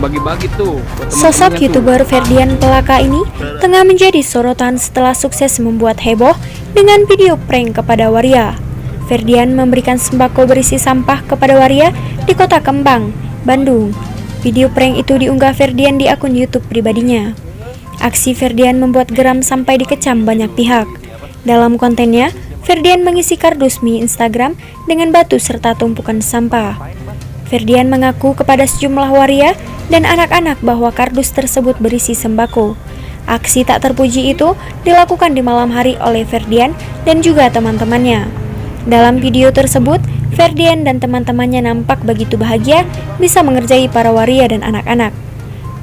bagi-bagi tuh buat Sosok teman-temannya tuh. YouTuber Ferdian Pelaka ini tengah menjadi sorotan setelah sukses membuat heboh dengan video prank kepada waria. Ferdian memberikan sembako berisi sampah kepada waria di Kota Kembang, Bandung. Video prank itu diunggah Ferdian di akun YouTube pribadinya. Aksi Ferdian membuat geram sampai dikecam banyak pihak. Dalam kontennya, Ferdian mengisi kardus mie Instagram dengan batu serta tumpukan sampah. Ferdian mengaku kepada sejumlah waria dan anak-anak bahwa kardus tersebut berisi sembako. Aksi tak terpuji itu dilakukan di malam hari oleh Ferdian dan juga teman-temannya. Dalam video tersebut, Ferdian dan teman-temannya nampak begitu bahagia bisa mengerjai para waria dan anak-anak.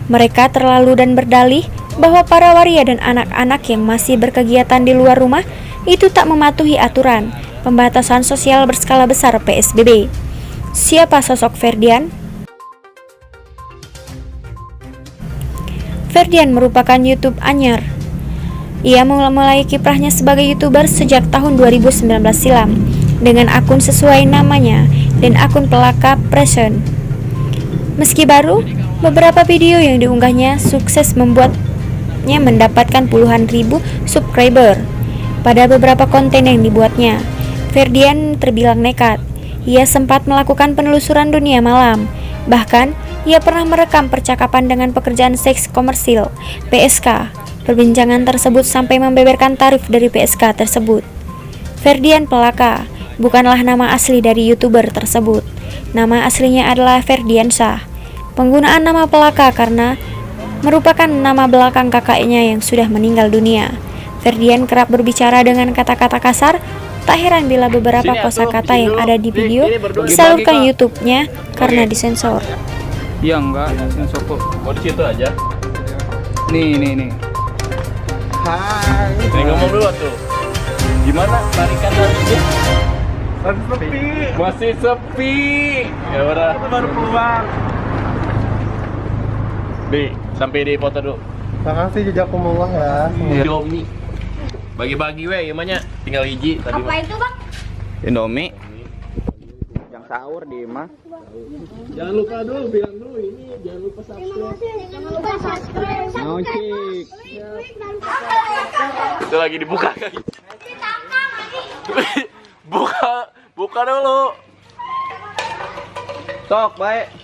Mereka terlalu dan berdalih bahwa para waria dan anak-anak yang masih berkegiatan di luar rumah itu tak mematuhi aturan pembatasan sosial berskala besar PSBB. Siapa sosok Ferdian? Ferdian merupakan YouTube anyar. Ia mulai kiprahnya sebagai YouTuber sejak tahun 2019 silam dengan akun sesuai namanya dan akun Pelaka Present. Meski baru, beberapa video yang diunggahnya sukses membuatnya mendapatkan puluhan ribu subscriber. Pada beberapa konten yang dibuatnya, Ferdian terbilang nekat. Ia sempat melakukan penelusuran dunia malam. Bahkan, ia pernah merekam percakapan dengan pekerjaan seks komersil (PSK). Perbincangan tersebut sampai membeberkan tarif dari PSK tersebut. Ferdian Pelaka bukanlah nama asli dari YouTuber tersebut. Nama aslinya adalah Ferdiansyah. Penggunaan nama Pelaka karena merupakan nama belakang kakaknya yang sudah meninggal dunia. Ferdian kerap berbicara dengan kata-kata kasar. Tak heran bila beberapa kosakata yang ada di video disalurkan YouTube-nya karena disensor. Iya enggak, sensor kok. Mau di situ aja. Nih. Hai. Nih ngomong dulu tuh. Gimana tarikan hari Masih sepi. Ya udah. Baru keluar. Sampai di foto dulu. Makasih jazakumullah ya. Indomie. Bagi-bagi we, gimana? Tinggal hiji tadi. Apa itu, Bang? Indomie. Yang sahur di mah. Jangan lupa dulu bilang dulu ini jangan lupa subscribe. Jangan lupa subscribe. Ngocik. Itu lagi dibuka kan? Buka dulu. Sok, baik.